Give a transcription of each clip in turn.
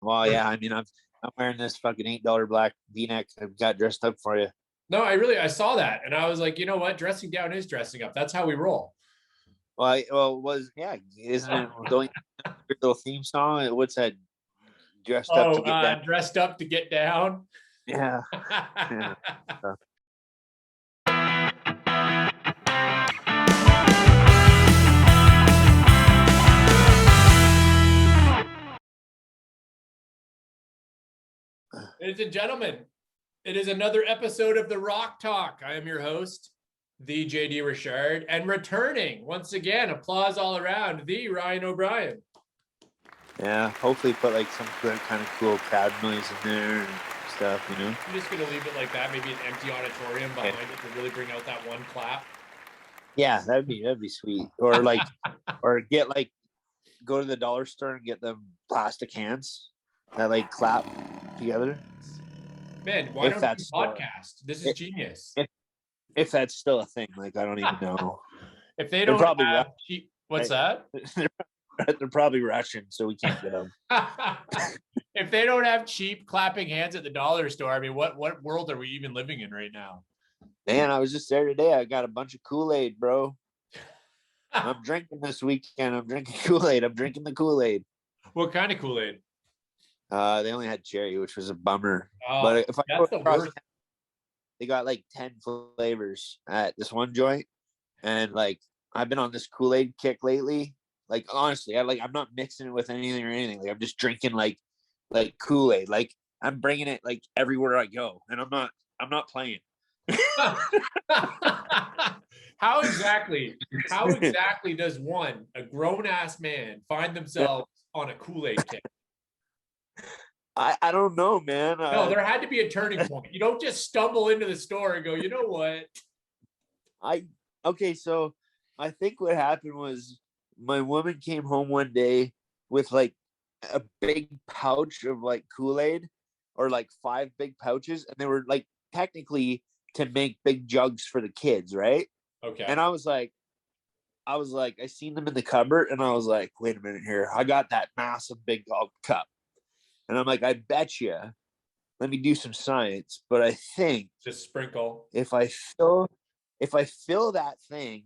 Well, yeah. I mean, I'm wearing this fucking $8 black V-neck I've got dressed up for you. No, I saw that, and I was like, you know what? Dressing down is dressing up. That's how we roll. Isn't it the little theme song? What's that? Dressed up to get down. Dressed up to get down. Yeah. Yeah. Ladies and gentlemen, it is another episode of the RokTok. I am your host, the JD Richard, and returning once again, applause all around, the Ryan Obrien. Yeah, hopefully put like some good kind of cool crowd noise in there and stuff, you know. I'm just gonna leave it like that, maybe an empty auditorium behind it to really bring out that one clap. Yeah, that'd be sweet. Or like go to the dollar store and get them plastic hands that like clap together. Man, why don't you podcast? This is genius. If that's still a thing, like I don't even know. If they don't probably have cheap, what's that? They're probably Russian, so we can't get them. If they don't have cheap clapping hands at the dollar store, I mean, what world are we even living in right now? Man, I was just there today. I got a bunch of Koolaid, bro. I'm drinking this weekend. I'm drinking Koolaid. I'm drinking the Koolaid. What kind of Koolaid? They only had cherry, which was a bummer. Oh, but if I that's the worst. They got like 10 flavors at this one joint, and like I've been on this Koolaid kick lately. Like honestly, I'm not mixing it with anything or anything. Like I'm just drinking like Koolaid. Like I'm bringing it like everywhere I go, and I'm not playing. How exactly does a grown ass man find themselves on a Koolaid kick? I don't know, man. No, there had to be a turning point. You don't just stumble into the store and go, you know what? So I think what happened was my woman came home one day with like a big pouch of like Koolaid, or like 5 big pouches, and they were like technically to make big jugs for the kids, right? Okay. And I was like, I seen them in the cupboard, and I was like, wait a minute here. I got that massive big cup. And I'm like, I bet you, let me do some science, but I think just sprinkle. If I fill that thing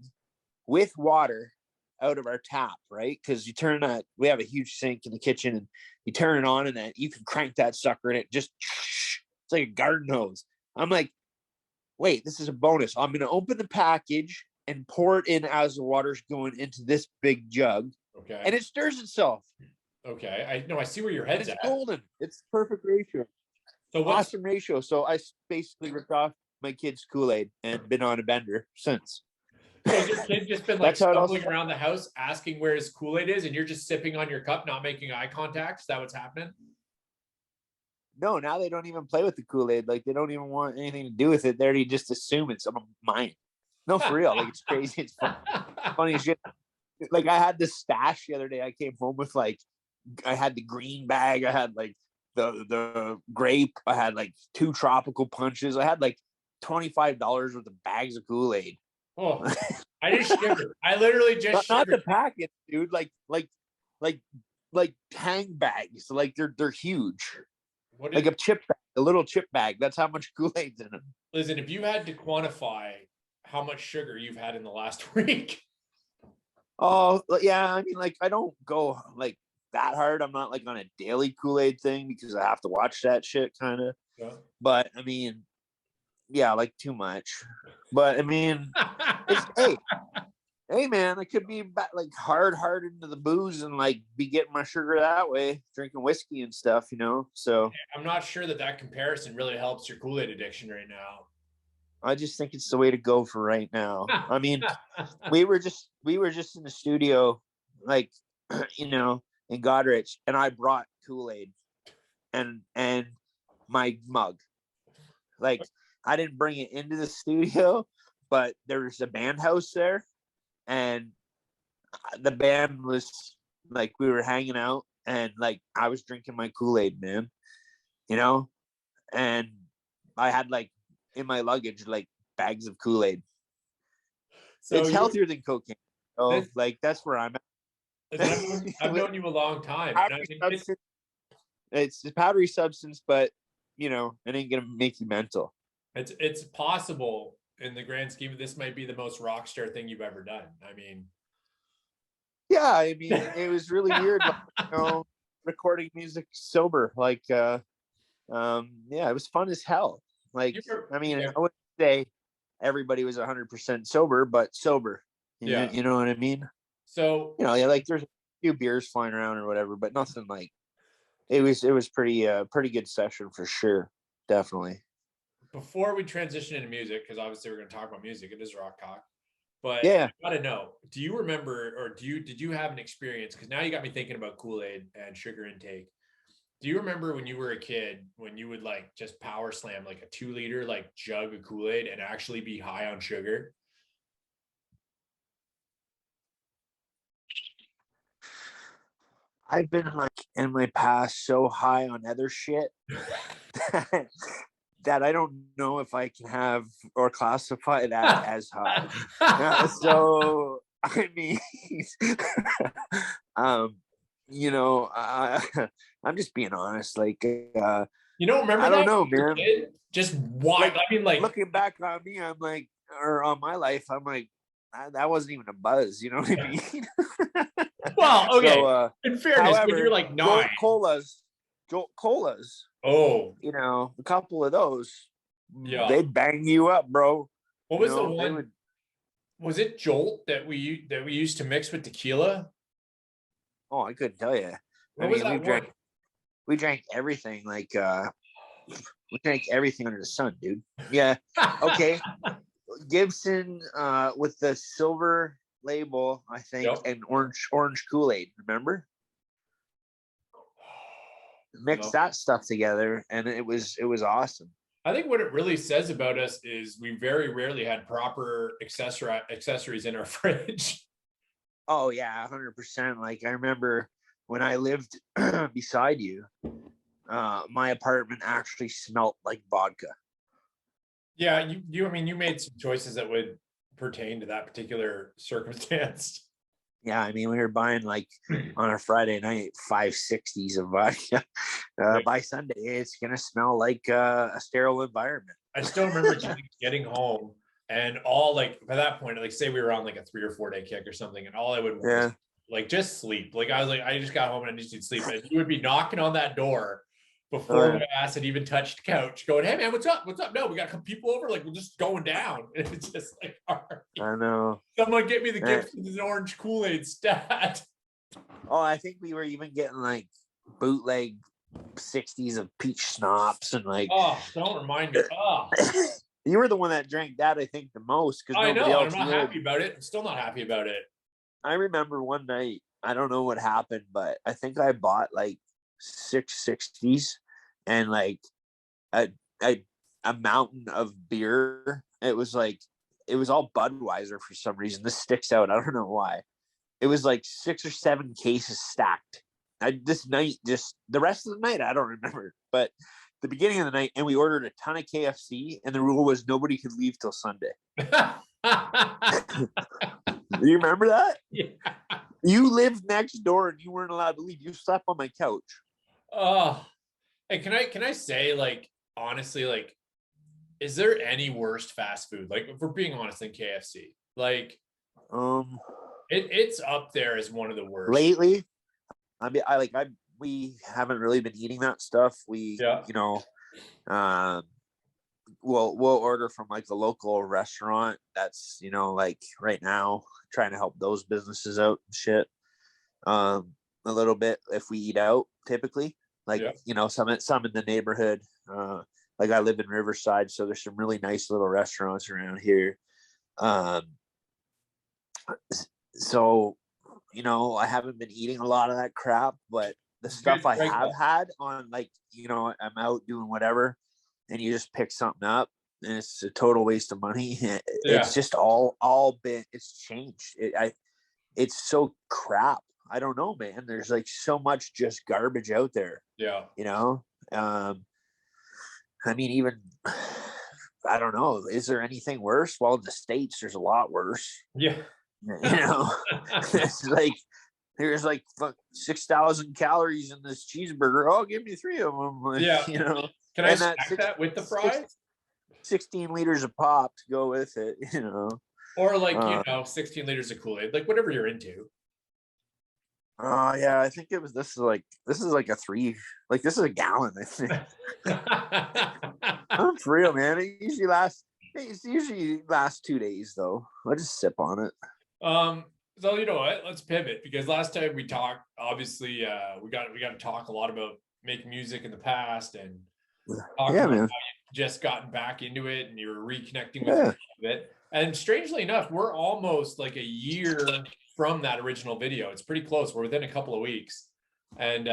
with water out of our tap, right? Because we have a huge sink in the kitchen, and you turn it on, and then you can crank that sucker, and it's like a garden hose. I'm like, wait, this is a bonus. I'm going to open the package and pour it in as the water's going into this big jug. Okay. And it stirs itself. Okay. I see where your head's it's at. Golden. It's perfect ratio. So awesome ratio. So I basically ripped off my kid's Koolaid and been on a bender since. So has your kid just been like stumbling around the house asking where his Koolaid is, and you're just sipping on your cup, not making eye contact? Is that what's happening? No, now they don't even play with the Koolaid. Like they don't even want anything to do with it. They already just assume it's mine. No, for real. Like it's crazy. It's funny as shit. Like I had this stash the other day. I came home with like, I had the green bag. I had like the grape. I had like 2 tropical punches. I had like $25 worth of bags of Koolaid. Oh, I just shivered. I literally just not the packet, dude. Like hang bags. Like they're huge. Like a little chip bag. That's how much Koolaid's in them. Listen, if you had to quantify how much sugar you've had in the last week. Oh yeah, I mean, like I don't go like that hard. I'm not like on a daily Koolaid thing because I have to watch that shit kind of. Yeah. But I mean, yeah, like too much. But I mean, hey man, I could be like hard into the booze and like be getting my sugar that way, drinking whiskey and stuff, you know. So I'm not sure that comparison really helps your Koolaid addiction right now. I just think it's the way to go for right now. I mean, we were just in the studio, like, you know, in Godrich, and I brought Koolaid and my mug. Like, I didn't bring it into the studio, but there was a band house there, and the band was like, we were hanging out, and like I was drinking my Koolaid, man, you know, and I had like in my luggage like bags of Koolaid. So it's healthier than cocaine. So like that's where I'm at. I've known you a long time. It's a powdery substance, but it ain't gonna make you mental. It's possible in the grand scheme of this might be the most rock star thing you've ever done. I mean, yeah, it was really weird, recording music sober. Like, yeah, it was fun as hell. Like, I wouldn't say everybody was 100% sober, but sober. Yeah. You know what I mean? So, like there's a few beers flying around or whatever, but nothing like it was pretty good session for sure. Definitely. Before we transition into music, because obviously we're going to talk about music, it is RokTok. But yeah, I gotta know, do you remember, or did you have an experience? Because now you got me thinking about Koolaid and sugar intake. Do you remember when you were a kid, when you would like just power slam like a 2-liter like jug of Koolaid and actually be high on sugar? I've been like in my past so high on other shit that I don't know if I can have or classify that as high. So I mean, I'm just being honest. Like, you don't remember? I don't know, man. Just why? Like, I mean, like looking back on me, I'm like, or on my life, I'm like, that wasn't even a buzz. You know what I mean? Well, okay. So, in fairness, however, when you're like 9, colas. Oh, a couple of those, yeah, they'd bang you up, bro. What was the one? Was it Jolt that we used to mix with tequila? Oh, I couldn't tell you. What was that one? We drank everything. Like, we drank everything under the sun, dude. Yeah. Okay. Gibson, with the silver label, I think, and orange Kool-Aid. Remember? Mix that stuff together, and it was awesome. I think what it really says about us is we very rarely had proper accessories in our fridge. Oh yeah, 100%. Like, I remember when I lived beside you, my apartment actually smelled like vodka. Yeah, I mean, you made some choices that would pertain to that particular circumstance. Yeah, I mean, we were buying like on a Friday night 560s of vodka. By Sunday, it's gonna smell like a sterile environment. I still remember getting home, and all, like, by that point, like, say we were on like a 3 or 4 day kick or something, and all I would want was like just sleep. Like, I was like, I just got home and I just need sleep, and you would be knocking on that door before my ass had even touched the couch, going, "Hey man, what's up? What's up? No, we got some people over. Like, we're just going down." And it's just like, all right. I know. Someone get me the Gibson's orange Kool-Aid stat. Oh, I think we were even getting like bootleg 60s of peach schnapps and like. Oh, don't remind me. Oh. You were the one that drank that, I think, the most, because I nobody know. else I'm not happy about it. I'm still not happy about it. I remember one night, I don't know what happened, but I think I bought like 660s and like a mountain of beer. It was all Budweiser for some reason. This sticks out. I don't know why. It was like 6 or 7 cases stacked. This night, just the rest of the night, I don't remember, but the beginning of the night, and we ordered a ton of KFC, and the rule was nobody could leave till Sunday. Do you remember that? Yeah. You lived next door and you weren't allowed to leave. You slept on my couch. Oh, and can I say, like, honestly, like, is there any worse fast food? Like, if we're being honest, than KFC? Like, it's up there as one of the worst. Lately, we haven't really been eating that stuff. We, we'll order from like a local restaurant that's, like right now trying to help those businesses out and shit. A little bit if we eat out typically, like, some in the neighborhood. Like, I live in Riverside, so there's some really nice little restaurants around here. So, I haven't been eating a lot of that crap, but the stuff I have had on, like, I'm out doing whatever, and you just pick something up, and it's a total waste of money. It's just all been, it's changed. It's so crap. I don't know, man. There's like so much just garbage out there. Yeah. I mean, even, I don't know. Is there anything worse? Well, in the States, there's a lot worse. Yeah. It's like, There's like 6,000 calories in this cheeseburger. Oh, give me 3 of them. Like, Yeah. you know, Can I stack that with the fries? 16 liters of pop to go with it, you know. Or like, 16 liters of Kool-Aid, like whatever you're into. Yeah, I think this is like a 3, like this is a gallon, I think. I'm for real, man. It usually lasts 2 days though. I just sip on it. So you know what? Let's pivot, because last time we talked, obviously, we got to talk a lot about making music in the past and talking about how you just gotten back into it and you're reconnecting with it. And strangely enough, we're almost like a year from that original video. It's pretty close. We're within a couple of weeks, and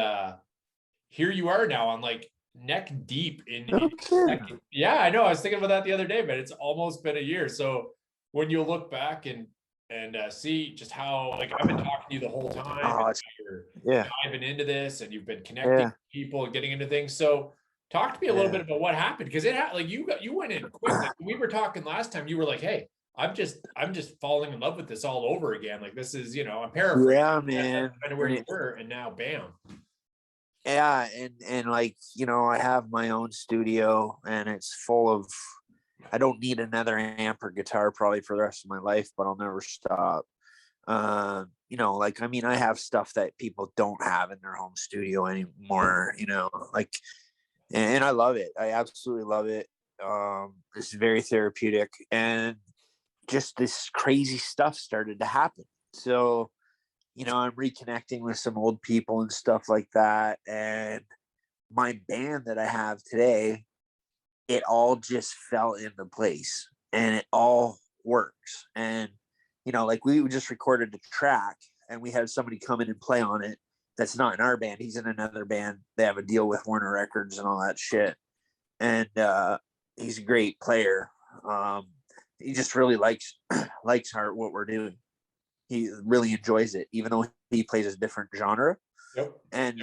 here you are now on like neck deep in yeah, I know. I was thinking about that the other day, but it's almost been a year. So when you look back and see just how, like, I've been talking to you the whole time, you're diving into this, and you've been connecting with people and getting into things. So talk to me a little bit about what happened, because it had, like, you went in quick. Like, we were talking last time, you were like, hey, I'm just falling in love with this all over again. Like, this is, I'm paraphrasing. Yeah, man. Kind of where you were, and now bam. Yeah, and like, I have my own studio, and it's full of, I don't need another amp or guitar probably for the rest of my life, but I'll never stop. Like, I mean, I have stuff that people don't have in their home studio anymore, like, and I love it. I absolutely love it. It's very therapeutic, and just this crazy stuff started to happen. So, I'm reconnecting with some old people and stuff like that. And my band that I have today, it all just fell into place, and it all works. And, like, we just recorded a track, and we had somebody come in and play on it that's not in our band. He's in another band. They have a deal with Warner Records and all that shit. And he's a great player. He just really likes what we're doing. He really enjoys it, even though he plays a different genre. Yep. And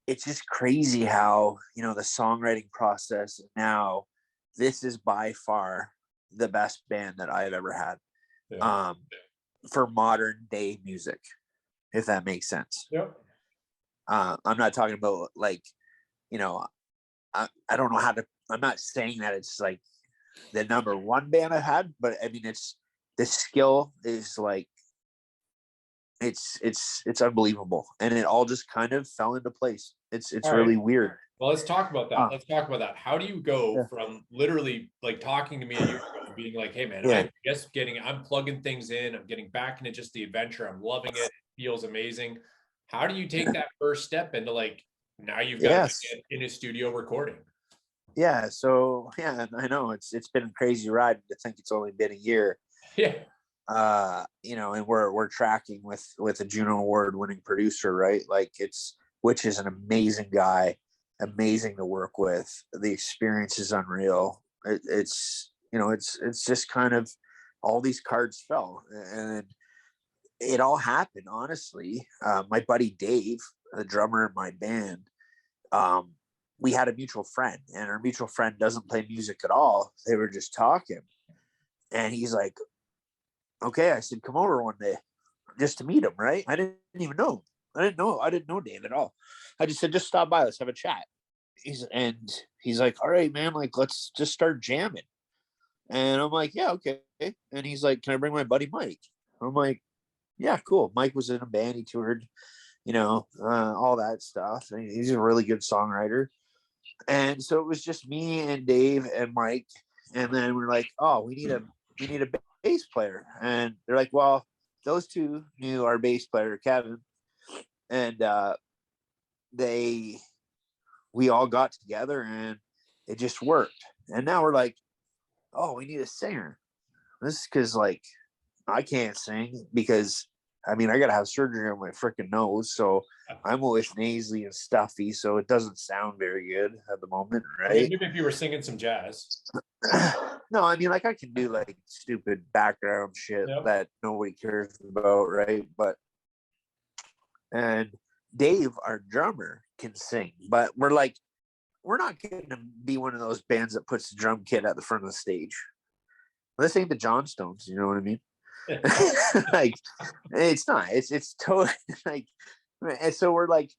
it's just crazy how, the songwriting process now, this is by far the best band that I've ever had. For modern day music, if that makes sense. Yep. I'm not talking about, like, I don't know how to, I'm not saying that it's like the number one band I've had, but I mean, the skill is like, it's unbelievable, and it all just kind of fell into place. It's all really weird. Well, let's talk about that. Let's talk about that. How do you go from literally like talking to me a year ago, being like, hey man, I'm plugging things in, I'm getting back into just the adventure, I'm loving it, it feels amazing. How do you take that first step into, like, now you've got to get in a studio recording? So I know it's been a crazy ride to think it's only been a year. And we're tracking with a Juno Award winning producer, right? Like, which is an amazing guy, amazing to work with. The experience is unreal. It's just kind of all these cards fell, and it all happened, honestly. My buddy Dave, the drummer in my band, we had a mutual friend, and our mutual friend doesn't play music at all. They were just talking, and he's like, okay, I said, come over one day just to meet him, right? I didn't even know. I didn't know Dave at all. I just said, just stop by, let's have a chat. He's like, all right, man, like, let's just start jamming. And I'm like, yeah, okay. And he's like, can I bring my buddy Mike? I'm like, yeah, cool. Mike was in a band, he toured, all that stuff. And he's a really good songwriter. And so it was just me and Dave and Mike. And then we're like, oh, we need a bass player. And they're like, well, those two knew our bass player, Kevin. And we all got together, and it just worked. And now we're like, oh, we need a singer. This is because, like, I can't sing because, I mean, I got to have surgery on my freaking nose. So I'm always nasally and stuffy. So it doesn't sound very good at the moment, right? I mean, maybe if you were singing some jazz. No, I mean, like, I can do like stupid background shit that nobody cares about, right? And Dave, our drummer, can sing, but we're not going to be one of those bands that puts the drum kit at the front of the stage. This ain't the Johnstones, you know what I mean? Like, it's not, it's totally like, and so we're like,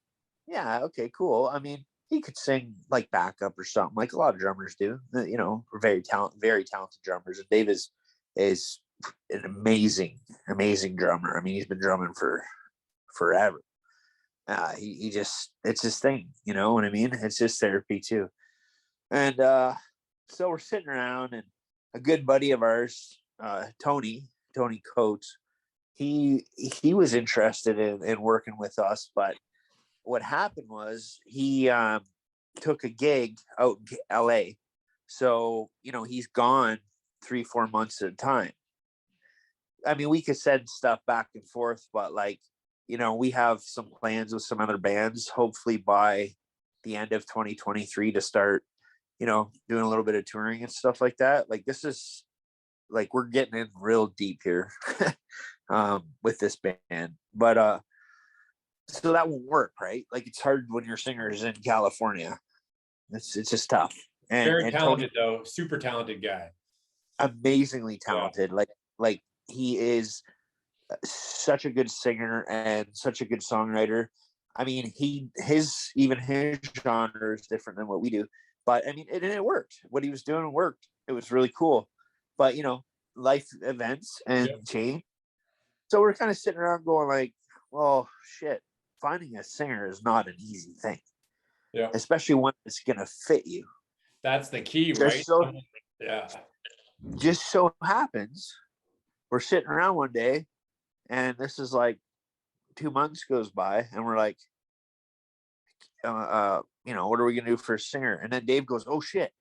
yeah, okay, cool. I mean, he could sing like backup or something, like a lot of drummers do. We're very talented drummers. And Dave is an amazing drummer. I mean, he's been drumming for forever. He just, it's his thing. You know what I mean? It's just therapy too. And so we're sitting around, and a good buddy of ours, Tony Coates, he was interested in working with us, but what happened was he took a gig out in LA. So, he's gone 3-4 months at a time. I mean, we could send stuff back and forth, but like, we have some plans with some other bands, hopefully by the end of 2023 to start, doing a little bit of touring and stuff like that. Like, this is like, we're getting in real deep here with this band. But so that won't work, right? Like, it's hard when your singer is in California. It's just tough. Very And talented Tony, though, super talented guy. amazingly talented. Yeah. Like he is such a good singer and such a good songwriter. I mean, his genre is different than what we do, but I mean, it worked. What he was doing worked. It was really cool. But life events and change. So we're kind of sitting around going like, well, shit, finding a singer is not an easy thing. Yeah. Especially when it's gonna fit you. That's the key, right? Just so happens we're sitting around one day, and this is like 2 months goes by, and we're like, what are we gonna do for a singer? And then Dave goes, oh shit,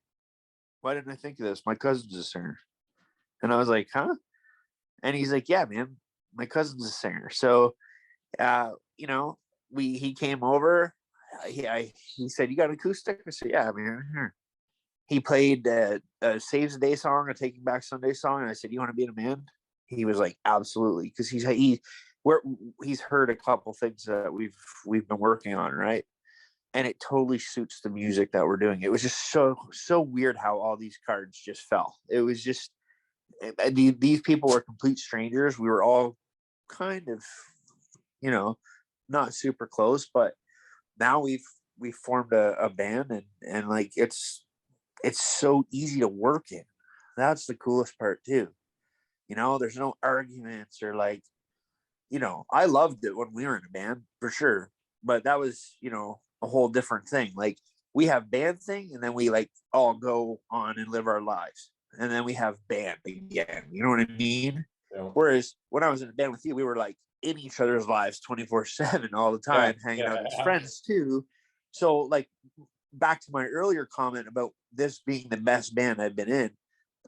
why didn't I think of this? My cousin's a singer. And I was like, huh? And he's like, yeah, man, my cousin's a singer. So he came over. He said, you got an acoustic? I said, yeah, man, here. He played a Saves the Day song, a Taking Back Sunday song, and I said, you want to be in a band? He was like, absolutely, because he's heard a couple things that we've been working on, right? And it totally suits the music that we're doing. It was just so weird how all these cards just fell. It was just, these people were complete strangers. We were all kind of, not super close, but now we've formed a band, and like, it's so easy to work in. That's the coolest part too. There's no arguments or like, I loved it when we were in a band for sure, but that was, a whole different thing. Like, we have band thing, and then we like all go on and live our lives, and then we have band again. You know what I mean? Yeah. Whereas when I was in a band with you, we were like in each other's lives 24/7 all the time, hanging out as friends too. So like, back to my earlier comment about this being the best band I've been in,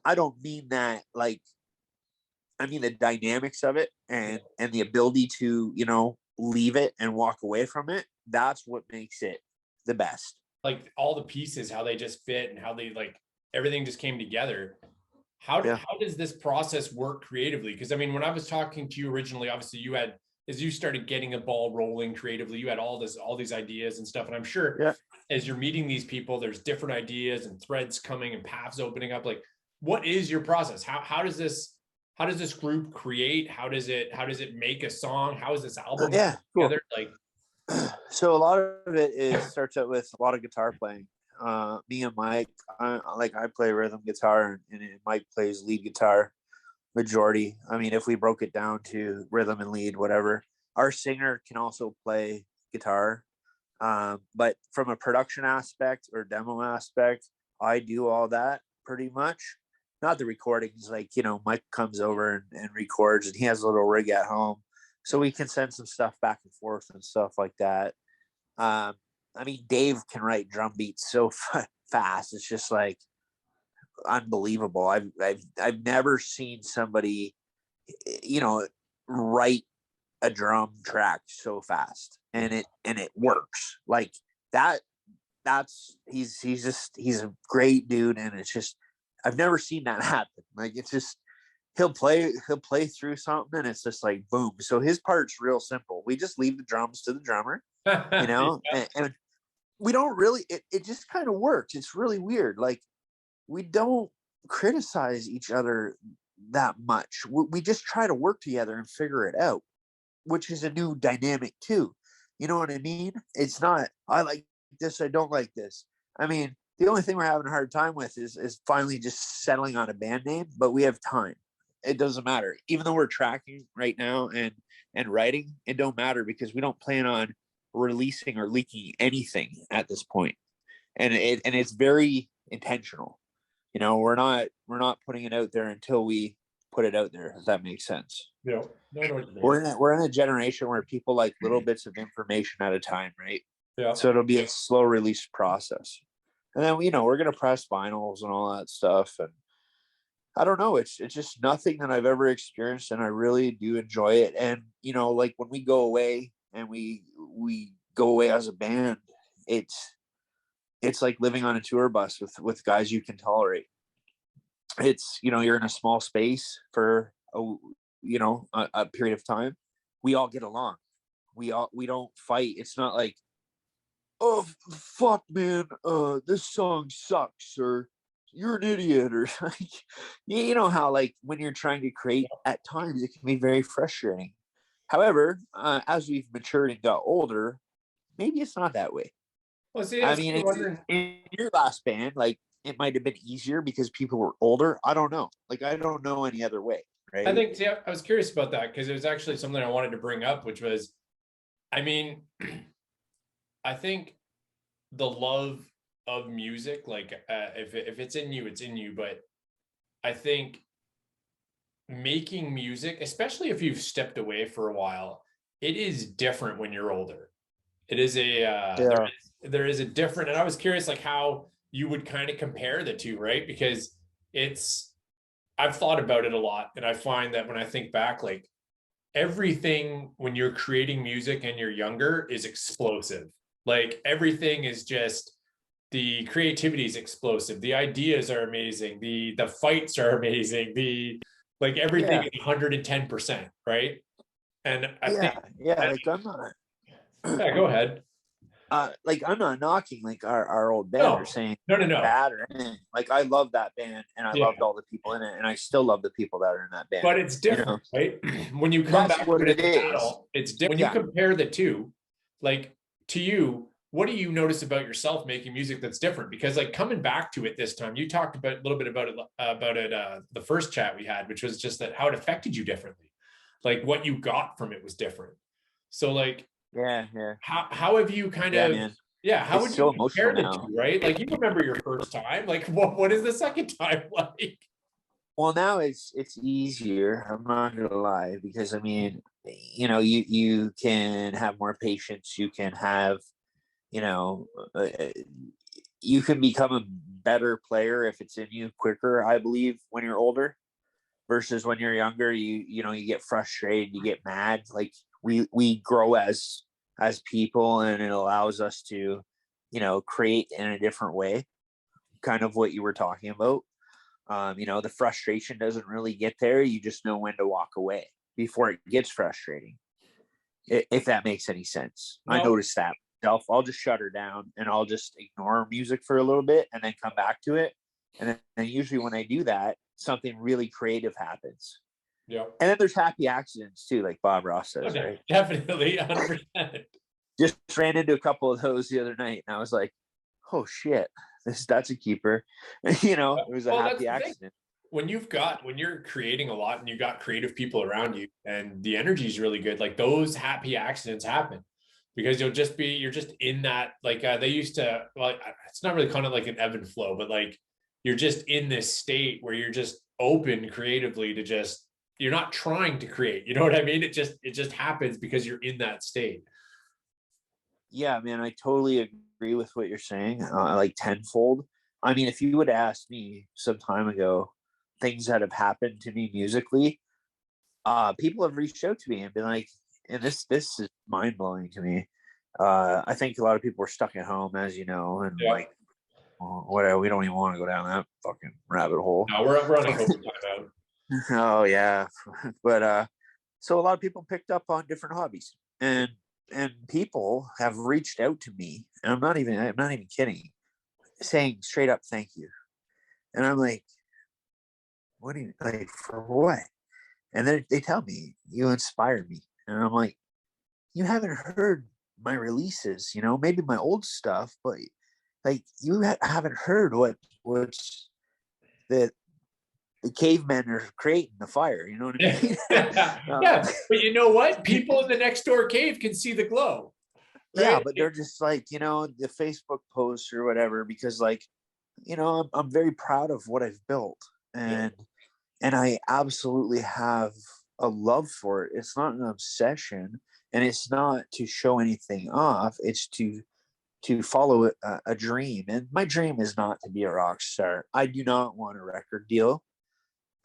I don't mean that like, I mean the dynamics of it and the ability to, leave it and walk away from it. That's what makes it the best. Like, all the pieces, how they just fit and how they, like, everything just came together. How does this process work creatively? Because I mean, when I was talking to you originally, obviously you had, as you started getting a ball rolling creatively, you had all these ideas and stuff. And I'm sure as you're meeting these people, there's different ideas and threads coming and paths opening up. Like, what is your process? How does this group create? How does it make a song? How is this album together? Cool. Like, so a lot of it starts out with a lot of guitar playing. Me and Mike, I play rhythm guitar, and Mike plays lead guitar majority. I mean, if we broke it down to rhythm and lead, whatever. Our singer can also play guitar, but from a production aspect or demo aspect, I do all that pretty much. Not the recordings, like, Mike comes over and records, and he has a little rig at home, so we can send some stuff back and forth and stuff like that. I mean, Dave can write drum beats so fast. It's just like unbelievable. I've never seen somebody, write a drum track so fast, and it works like that. He's a great dude, and it's just, I've never seen that happen. Like, it's just, he'll play through something, and it's just like boom. So his part's real simple. We just leave the drums to the drummer, and we don't really, it just kind of works. It's really weird. Like, we don't criticize each other that much. We just try to work together and figure it out, which is a new dynamic too. You know what I mean? It's not, I like this, I don't like this. I mean, the only thing we're having a hard time with is finally just settling on a band name, but we have time. It doesn't matter. Even though we're tracking right now and writing, it don't matter because we don't plan on releasing or leaking anything at this point. And it's very intentional. You know, we're not putting it out there until we put it out there, if that makes sense. Yeah. No, We're in a generation where people like little bits of information at a time, right? yeah. So it'll be a slow release process. And then, you know, we're going to press vinyls and all that stuff. And I don't know, it's just nothing that I've ever experienced. And I really do enjoy it. And, you know, like when we go away and we go away as a band, it's like living on a tour bus with guys you can tolerate. It's, you know, you're in a small space for a period of time. We all get along. We don't fight. It's not like, oh fuck man, this song sucks, or you're an idiot, or you know how like when you're trying to create, at times it can be very frustrating. However, as we've matured and got older, maybe it's not that way. Well, see, I mean, in your last band, like it might have been easier because people were older. I don't know. Like I don't know any other way, right? I think, yeah, I was curious about that because it was actually something I wanted to bring up, which was, I mean, I think the love of music, like if it's in you, it's in you. But I think making music, especially if you've stepped away for a while, it is different when you're older. It is there is a different, and I was curious like how you would kind of compare the two, right? Because I've thought about it a lot, and I find that when I think back, like everything when you're creating music and you're younger is explosive. Like everything is just, the creativity is explosive. The ideas are amazing. The fights are amazing. Like everything is 110%, right? And I think like I'm not yeah, go ahead. Like I'm not knocking like our old band or saying No. bad or anything. Like I love that band and I loved all the people in it, and I still love the people that are in that band. But it's different, you know? Right? When you come back to it as an adult, it's different. When you compare the two, like to you, what do you notice about yourself making music that's different? Because like coming back to it this time, you talked about a little bit about it the first chat we had, which was just that how it affected you differently. Like what you got from it was different. So like how have you kind of how would you compare the two, right? Like you remember your first time, like what is the second time like? Well, now it's easier, I'm not gonna lie, because I mean, you know, you can have more patience, you can have, you know, you can become a better player if it's in you quicker, I believe, when you're older versus when you're younger. You know, you get frustrated, you get mad. Like we grow as people, and it allows us to, you know, create in a different way, kind of what you were talking about. You know, the frustration doesn't really get there. You just know when to walk away before it gets frustrating, if that makes any sense. No. I noticed that myself. I'll just shut her down and I'll just ignore music for a little bit and then come back to it. And then usually when I do that, something really creative happens. Yeah. And then there's happy accidents too, like Bob Ross says, okay, right? Definitely, 100%. Just ran into a couple of those the other night, and I was like, "Oh shit, that's a keeper." You know, it was a happy accident. When you're creating a lot and you got creative people around you, and the energy is really good, like those happy accidents happen because you're just in that, like they used to, well, it's not really kind of like an ebb and flow, but like you're just in this state where you're just open creatively to just, you're not trying to create, you know what I mean? It just happens because you're in that state. Yeah, man, I totally agree with what you're saying, like tenfold. I mean, if you would ask me some time ago things that have happened to me musically, people have reached out to me and been like, and this is mind blowing to me. I think a lot of people are stuck at home, as you know, and like, whatever. We don't even want to go down that fucking rabbit hole. No, we're on a COVID timeout. Oh yeah, but so a lot of people picked up on different hobbies, and people have reached out to me, and I'm not even kidding, saying straight up thank you. And I'm like, what do you like for what? And then they tell me, you inspire me. And I'm like, you haven't heard my releases, maybe my old stuff, but like you haven't heard what's the cavemen are creating the fire. You know what I mean? Yeah, but you know what? People in the next door cave can see the glow. Right? Yeah, but they're just like, the Facebook posts or whatever, because like, I'm very proud of what I've built, and I absolutely have a love for it. It's not an obsession, and it's not to show anything off. It's to follow a dream, and my dream is not to be a rock star. I do not want a record deal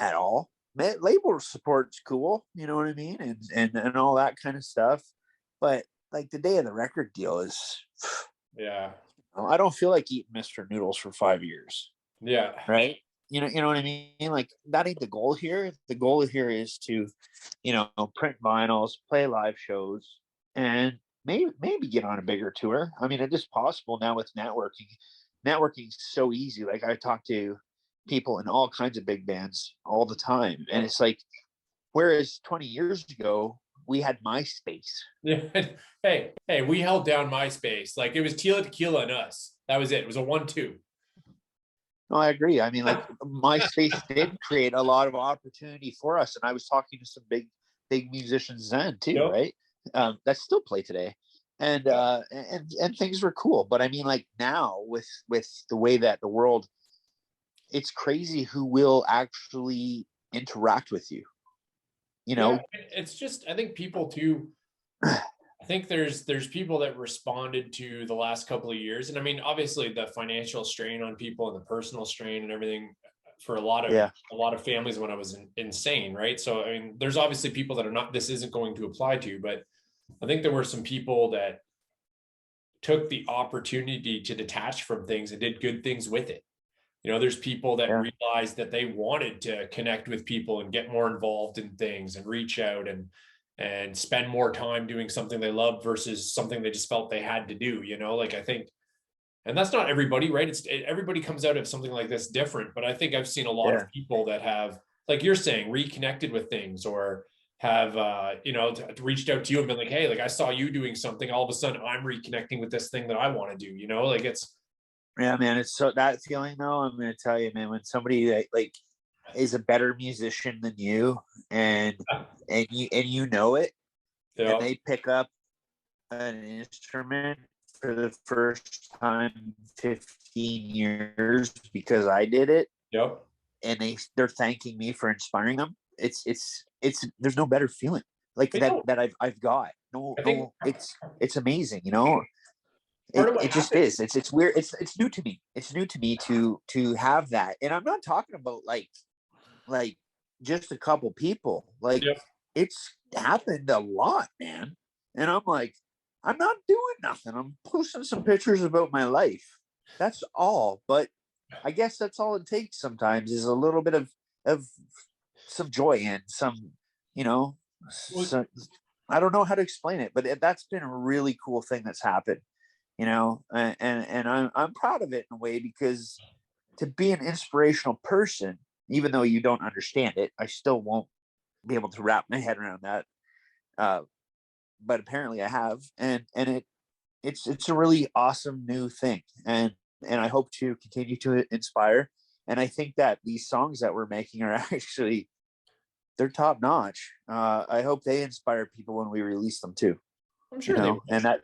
at all. Label support's cool, you know what I mean, and all that kind of stuff. But like the day of the record deal is, yeah, I don't feel like eating Mr. Noodles for 5 years. Yeah. Right. You know what I mean? Like that ain't the goal here. The goal here is to, print vinyls, play live shows, and maybe get on a bigger tour. I mean, it is possible now with networking. Networking's so easy. Like I talk to people in all kinds of big bands all the time, and it's like, whereas 20 years ago we had MySpace. Yeah. Hey, we held down MySpace. Like it was Tila Tequila and us. That was it. It was a 1-2. No, I agree. I mean, like MySpace did create a lot of opportunity for us, and I was talking to some big musicians then too, right? That still play today, and things were cool. But I mean, like now with the way that the world, it's crazy who will actually interact with you. Yeah, it's just, I think people too. I think there's people that responded to the last couple of years, and I mean, obviously the financial strain on people and the personal strain and everything for a lot of families when I was insane, right? So I mean, there's obviously people that are not, this isn't going to apply to, but I think there were some people that took the opportunity to detach from things and did good things with it. There's people that realized that they wanted to connect with people and get more involved in things and reach out and spend more time doing something they love versus something they just felt they had to do, like I think, and that's not everybody, right? Everybody comes out of something like this different, but I think I've seen a lot of people that have, like you're saying, reconnected with things, or have, reached out to you and been like, hey, like I saw you doing something, all of a sudden I'm reconnecting with this thing that I want to do, like it's. Yeah, man, it's so that feeling though. I'm gonna tell you, man, when somebody like is a better musician than you, and you know it, and they pick up an instrument for the first time in 15 years because I did it. And they're thanking me for inspiring them. It's there's no better feeling like that I've got. No, it's amazing, It just is. It's weird. It's new to me. It's new to me to have that. And I'm not talking about like just a couple people. Like it's happened a lot, man. And I'm like, I'm not doing nothing. I'm posting some pictures about my life. That's all. But I guess that's all it takes sometimes is a little bit of some joy and some, some, I don't know how to explain it, but that's been a really cool thing that's happened. And I'm proud of it in a way, because to be an inspirational person, even though you don't understand it, I still won't be able to wrap my head around that. But apparently I have, and it's a really awesome new thing, and I hope to continue to inspire. And I think that these songs that we're making are actually, they're top notch. I hope they inspire people when we release them too. I'm sure they will. And that,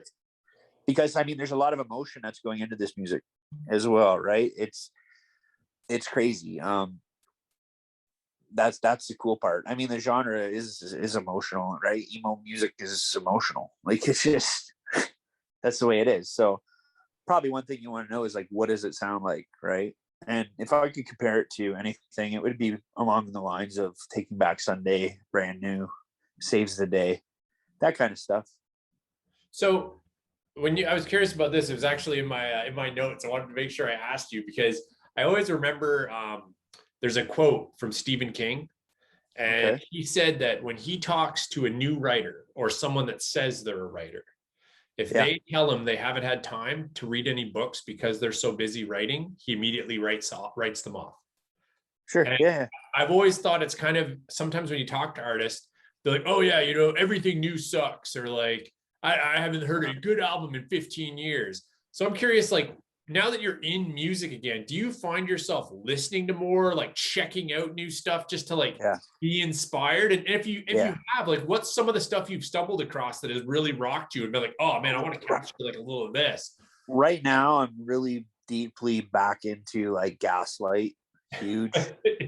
because I mean, there's a lot of emotion that's going into this music as well, right? It's crazy. That's the cool part. I mean, the genre is emotional, right? Emo music is emotional. Like it's just that's the way it is. So probably one thing you want to know is like, what does it sound like, right? And if I could compare it to anything, it would be along the lines of Taking Back Sunday, Brand New, Saves the Day, that kind of stuff. So I was curious about this, it was actually in my notes. I wanted to make sure I asked you, because I always remember there's a quote from Stephen King, and he said that when he talks to a new writer or someone that says they're a writer, if they tell him they haven't had time to read any books because they're so busy writing, he immediately writes them off. Sure. And Yeah. I've always thought it's kind of, sometimes when you talk to artists, they're like, oh yeah, everything new sucks, or like, I haven't heard a good album in 15 years. So I'm curious, like, now that you're in music again, do you find yourself listening to more, like checking out new stuff just to like be inspired? And if you have, like, what's some of the stuff you've stumbled across that has really rocked you and been like, oh man, I want to capture like a little of this? Right now, I'm really deeply back into like Gaslight. Huge.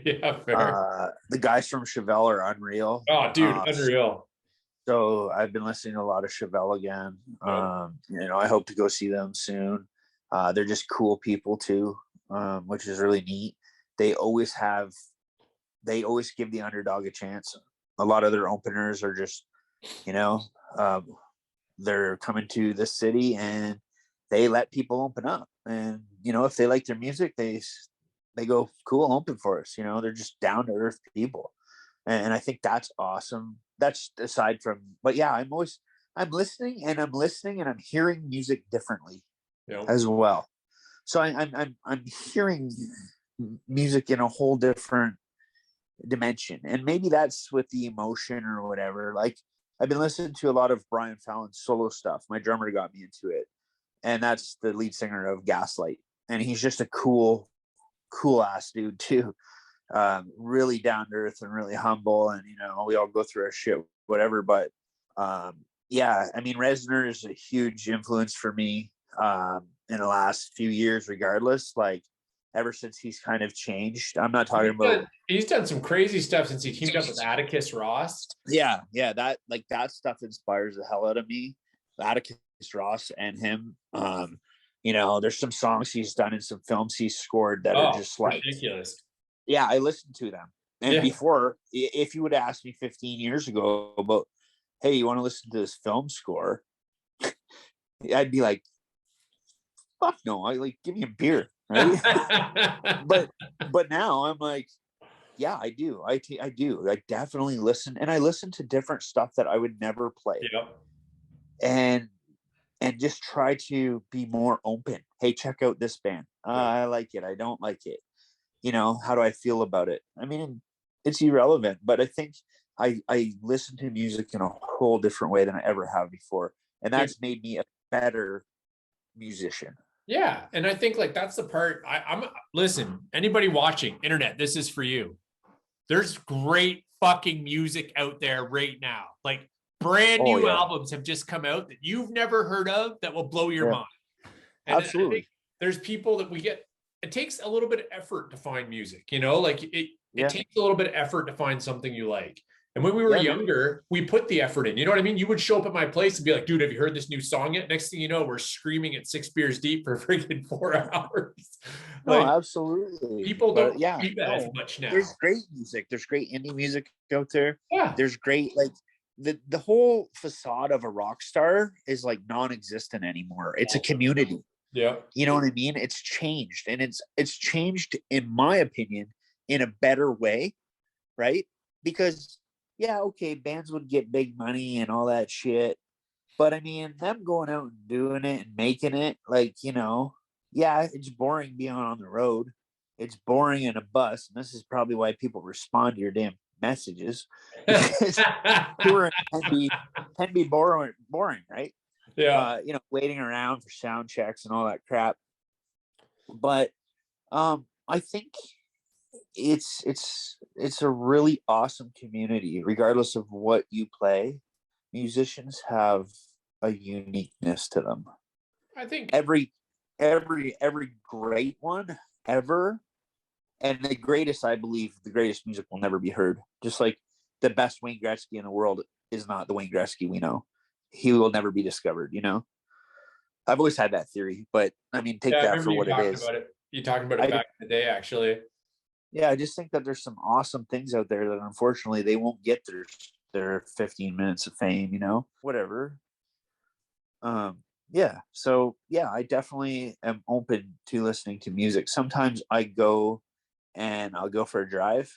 Yeah, fair. The guys from Chevelle are unreal. Oh, dude, unreal. So I've been listening to a lot of Chevelle again. I hope to go see them soon. They're just cool people too, which is really neat. They always give the underdog a chance. A lot of their openers are just, they're coming to the city and they let people open up. And, if they like their music, they go, cool, open for us. They're just down to earth people. And I think that's awesome. That's aside from, but yeah, I'm listening and I'm hearing music differently as well. So I'm hearing music in a whole different dimension, and maybe that's with the emotion or whatever. Like, I've been listening to a lot of Brian Fallon's solo stuff. My drummer got me into it, and that's the lead singer of Gaslight, and he's just a cool ass dude too. Really down to earth and really humble, and we all go through our shit, whatever. But Reznor is a huge influence for me in the last few years, regardless. Like, ever since he's kind of changed. I'm not talking about. He's done some crazy stuff since he teamed up with Atticus Ross. Yeah, that stuff inspires the hell out of me. Atticus Ross and him. There's some songs he's done in some films he's scored that are just like ridiculous. Yeah, I listened to them. And before, if you would ask me 15 years ago about, hey, you want to listen to this film score? I'd be like, fuck no, give me a beer. Right? but now I'm like, yeah, I do. I do. I definitely listen, and I listen to different stuff that I would never play. And just try to be more open. Hey, check out this band. I like it. I don't like it. How do I feel about it? I mean, it's irrelevant, but I think I listen to music in a whole different way than I ever have before. And that's made me a better musician. Yeah. And I think like that's the part listen, anybody watching internet, this is for you. There's great fucking music out there right now. Like brand new albums have just come out that you've never heard of that will blow your mind. And absolutely. I think there's people that it takes a little bit of effort to find music, like it takes a little bit of effort to find something you like. And when we were younger, we put the effort in. You know what I mean? You would show up at my place and be like, dude, have you heard this new song yet? Next thing you know, we're screaming at 6 beers deep for freaking 4 hours. No, absolutely. People don't do that as much now. There's great music. There's great indie music out there. Yeah. There's great, like, the whole facade of a rock star is like non-existent anymore. It's a community. Yeah. You know what I mean? It's changed. And it's changed, in my opinion, in a better way, right? Because bands would get big money and all that shit. But I mean, them going out and doing it and making it, like, it's boring being on the road. It's boring in a bus. And this is probably why people respond to your damn messages. Because touring can be boring, right? Yeah. Waiting around for sound checks and all that crap. But I think it's a really awesome community, regardless of what you play. Musicians have a uniqueness to them. I think every great one ever, and the greatest music will never be heard. Just like the best Wayne Gretzky in the world is not the Wayne Gretzky we know. He will never be discovered. I've always had that theory, but I mean, take that for what it is. You talking about it back in the day, actually. Yeah, I just think that there's some awesome things out there that unfortunately they won't get their 15 minutes of fame, whatever. So I definitely am open to listening to music. Sometimes I'll go for a drive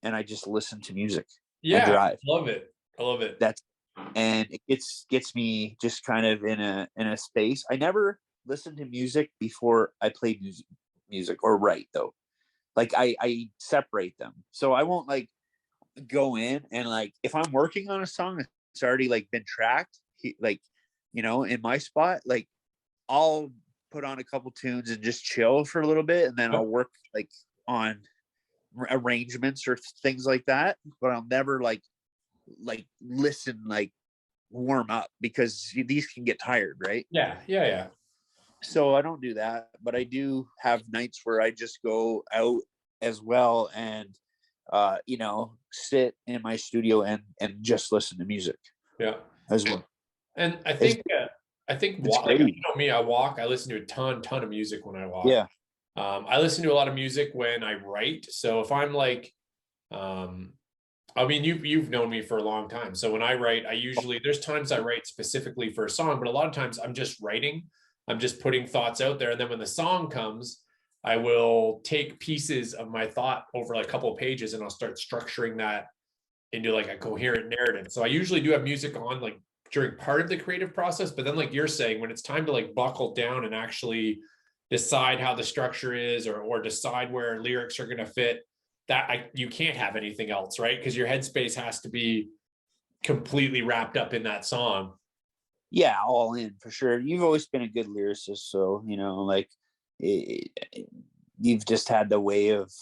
and I just listen to music. Yeah, and drive. I love it. And it gets me just kind of in a space. I never listen to music before I play music or write, though. like I separate them. So I won't like go in and like if I'm working on a song, it's already like been tracked, like, you know, in my spot, like I'll put on a couple tunes and just chill for a little bit, and then I'll work like on arrangements or things like that. But I'll never like listen, like warm up, because these can get tired, right? Yeah. So I don't do that, but I do have nights where I just go out as well, and you know, sit in my studio and just listen to music Yeah. as well. And I It's, think like, great. you know me, I walk, I listen to a ton of music when I walk. Yeah. I listen to a lot of music when I write. So if I'm like, I mean, you've known me for a long time. So when I write, there's times I write specifically for a song, but a lot of times I'm just writing. I'm just putting thoughts out there. And then when the song comes, I will take pieces of my thought over like a couple of pages, and I'll start structuring that into like a coherent narrative. So I usually do have music on like during part of the creative process, but then like you're saying, when it's time to like buckle down and actually decide how the structure is, or decide where lyrics are going to fit, you can't have anything else, right? Because your headspace has to be completely wrapped up in that song. Yeah, all in for sure. You've always been a good lyricist, so you know, like you've just had the way of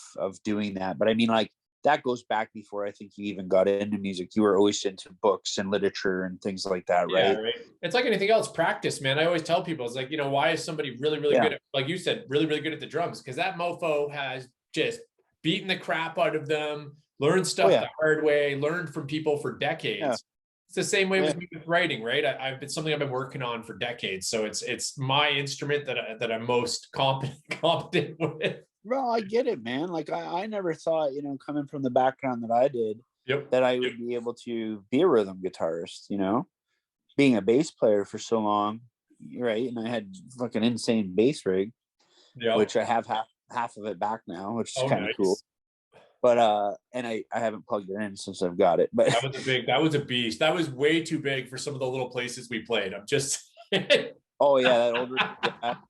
doing that. But I mean, like that goes back before I think you even got into music. You were always into books and literature and things like that, right? Yeah, right. It's like anything else, practice, man. I always tell people, it's like, you know, why is somebody really, really good at, like you said, really, really good at the drums? Because that mofo has just beaten the crap out of them, learned stuff the hard way, learned from people for decades. Yeah. It's the same way with me with writing, right? It's something I've been working on for decades. So it's my instrument that I'm most competent with. Well, I get it, man. Like I never thought, you know, coming from the background that I did, that I would be able to be a rhythm guitarist, you know, being a bass player for so long, right? And I had fucking insane bass rig, which I have half of it back now, which is kind of cool. But and I haven't plugged it in since I've got it. But that was a beast. That was way too big for some of the little places we played. I'm just oh yeah, that older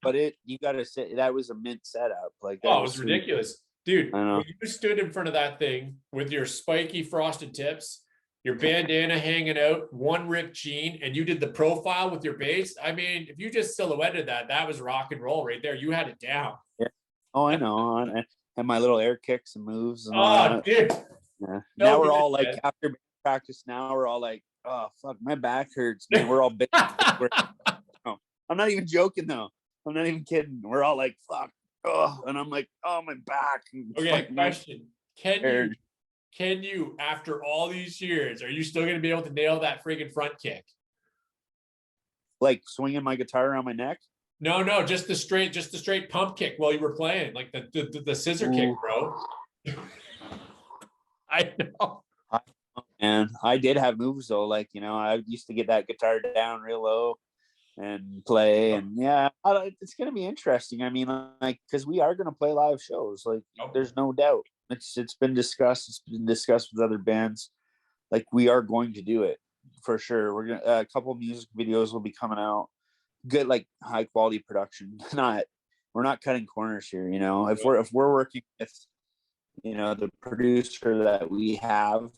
but you gotta say that was a mint setup. Like that it was ridiculous. Dude, when you stood in front of that thing with your spiky frosted tips, your bandana hanging out, one ripped jean, and you did the profile with your bass. I mean, if you just silhouetted that was rock and roll right there. You had it down. Yeah. Oh, I know. And my little air kicks and moves and all that. Dude. Yeah. Now we're all like, after practice, now we're all like, oh fuck, my back hurts, man. We're all big. I'm not even joking though. I'm not even kidding. We're all like, fuck. Oh, and I'm like, oh, my back. Okay, question. Can you, after all these years, are you still going to be able to nail that friggin' front kick? Like swinging my guitar around my neck? No, just the straight pump kick while you were playing, like the scissor kick, bro. I know. And I did have moves though. Like, you know, I used to get that guitar down real low and play, and it's gonna be interesting. I mean, like, because we are gonna play live shows, like there's no doubt. It's been discussed with other bands. Like, we are going to do it for sure. We're gonna a couple of music videos will be coming out, good, like high quality production. We're not cutting corners here, you know. If we're working with, you know, the producer that we have,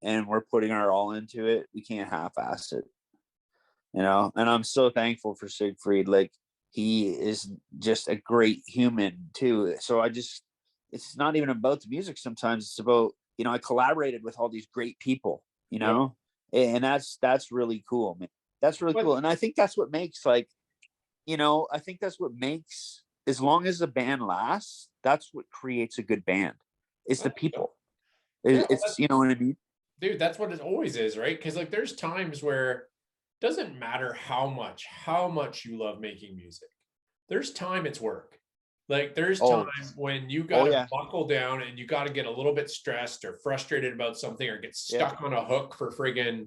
and we're putting our all into it, we can't half-ass it. You know, and I'm so thankful for Siegfried. Like, he is just a great human too. So it's not even about the music. Sometimes it's about, you know, I collaborated with all these great people, you know, and that's really cool, man. That's really cool. And I think that's what makes, like, you know, I think that's what makes, as long as the band lasts, that's what creates a good band. It's the people. It's, you know what I mean? Dude, that's what it always is, right? Because like there's times where doesn't matter how much you love making music. There's time it's work. Like there's time when you got to buckle down and you got to get a little bit stressed or frustrated about something, or get stuck on a hook for friggin'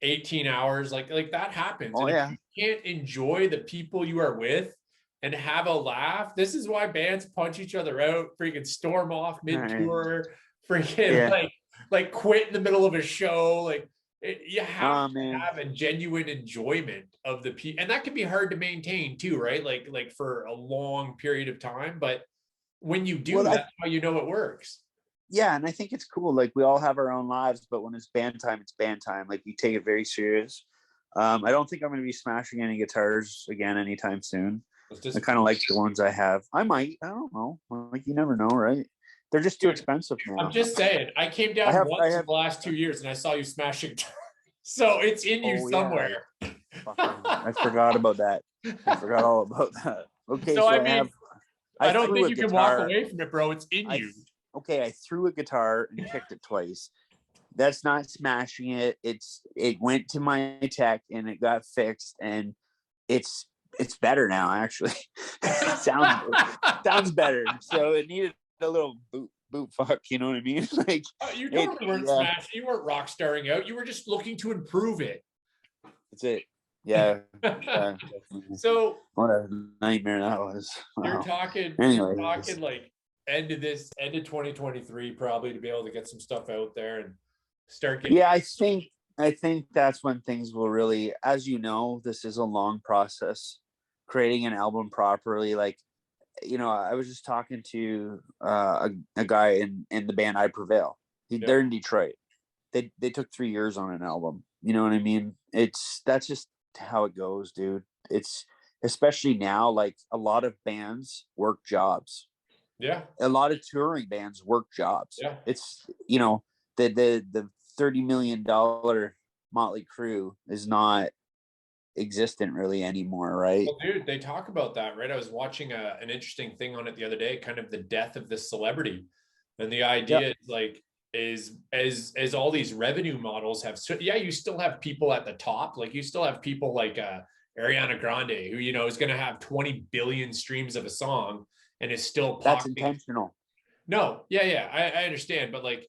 18 hours. Like that happens. And if you can't enjoy the people you are with and have a laugh, this is why bands punch each other out, freaking storm off mid-tour, freaking like quit in the middle of a show. Like, you have to have a genuine enjoyment of the people, and that can be hard to maintain too, right? Like for a long period of time. But when you do, that's how you know it works. Yeah, and I think it's cool. Like, we all have our own lives, but when it's band time, it's band time. Like, you take it very serious. I don't think I'm going to be smashing any guitars again anytime soon. I kind of like the ones I have. I might. I don't know. Like, you never know, right? They're just too expensive now. I'm just saying. I came down once in the last 2 years, and I saw you smashing. So it's in you somewhere. Yeah. I forgot about that. I forgot all about that. Okay, so I mean, I don't think you can walk away from it, bro. It's in you. Okay, I threw a guitar and kicked it twice. That's not smashing it. It went to my tech and it got fixed, and it's better now, actually. sounds better. So it needed a little boot fuck, you know what I mean? Like, you totally weren't smashing, you weren't rock starring out, you were just looking to improve it. That's it. Yeah. So what a nightmare that was. Wow. You're talking like end of 2023 probably, to be able to get some stuff out there and start getting. Yeah, I think that's when things will really, as you know, this is a long process, creating an album properly. Like, you know, I was just talking to a guy in the band I Prevail. They're in Detroit. They took 3 years on an album. You know what I mean? That's just how it goes, dude. It's especially now, like, a lot of bands work jobs. Yeah. A lot of touring bands work jobs. Yeah. It's, you know, the $30 million Motley Crue is not existent really anymore, right? Well, dude, they talk about that, right? I was watching an interesting thing on it the other day, kind of the death of the celebrity, and the idea is like, as all these revenue models have, so yeah, you still have people at the top, like you still have people like Ariana Grande, who, you know, is going to have 20 billion streams of a song and is still that's intentional. No, I understand, but like,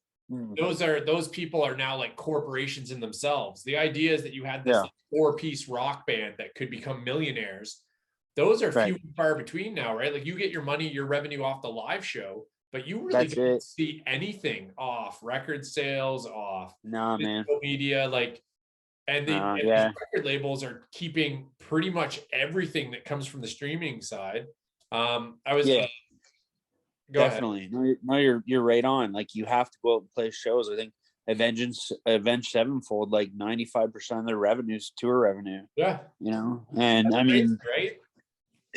those people are now like corporations in themselves. The idea is that you had this like 4-piece rock band that could become millionaires. Those are few and far between now, right? Like, you get your money, your revenue off the live show, but you really don't see anything off record sales, off media, like, and these record labels are keeping pretty much everything that comes from the streaming side. Definitely. No, you're right on. Like, you have to go out and play shows. I think Avenged Sevenfold, like 95% of their revenues tour revenue. Yeah. You know, and I mean,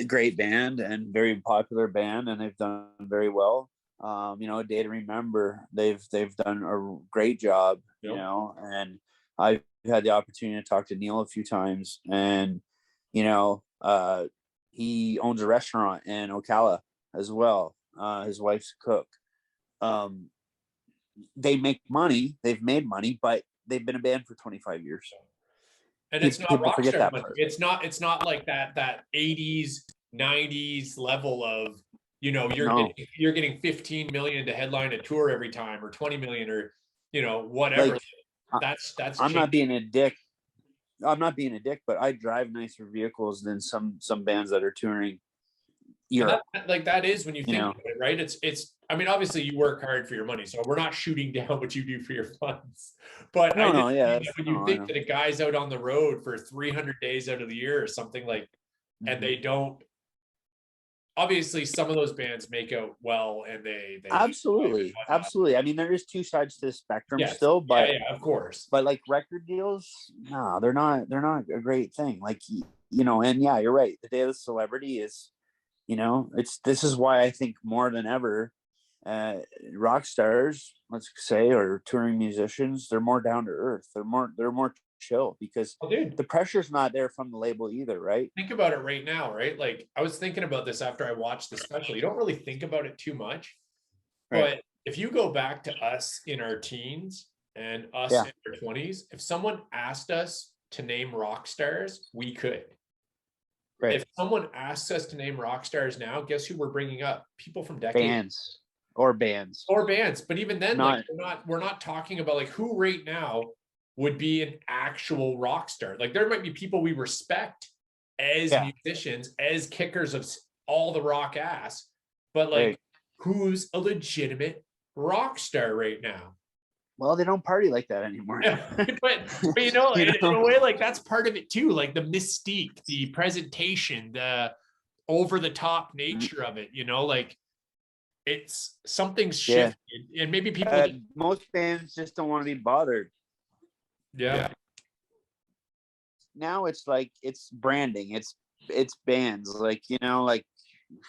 great band and very popular band, and they've done very well. You know, A Day to Remember, they've done a great job. You know, and I've had the opportunity to talk to Neil a few times, and you know, he owns a restaurant in Ocala as well. His wife's a cook. They make money. They've made money, but they've been a band for 25 years. And it's not rock star money. It's not like that 80s, 90s level of, you know, you're getting 15 million to headline a tour every time, or 20 million, or, you know, whatever. Like, that's I'm not being a dick. But I drive nicer vehicles than some bands that are touring Europe. That is, when you think about it, right? It's I mean, obviously you work hard for your money, so we're not shooting down what you do for your funds. But when you think that a guy's out on the road for 300 days out of the year or something, like, and they don't, obviously some of those bands make out well, and they absolutely. I mean, there is two sides to the spectrum still, but of course. But like, record deals, no, they're not a great thing. Like, you know, and yeah, you're right. The day of the celebrity is, you know, this is why I think more than ever, rock stars, let's say, or touring musicians, they're more down to earth. They're more chill, because the pressure's not there from the label either, right? Think about it right now, right? Like, I was thinking about this after I watched the special. You don't really think about it too much, but if you go back to us in our teens and us in our 20s, if someone asked us to name rock stars, we could. Right. If someone asks us to name rock stars now, guess who we're bringing up? People from decades. Bands. But even then, like, we're not talking about like who right now would be an actual rock star. Like, there might be people we respect as musicians, as kickers of all the rock ass, but like, who's a legitimate rock star right now? Well, they don't party like that anymore. but you know, in a way, like, that's part of it too. Like, the mystique, the presentation, the over the top nature of it, you know, like, it's something's Yeah. shifted, and maybe people most bands just don't want to be bothered. Yeah. Now it's like it's branding. It's bands. Like, you know, like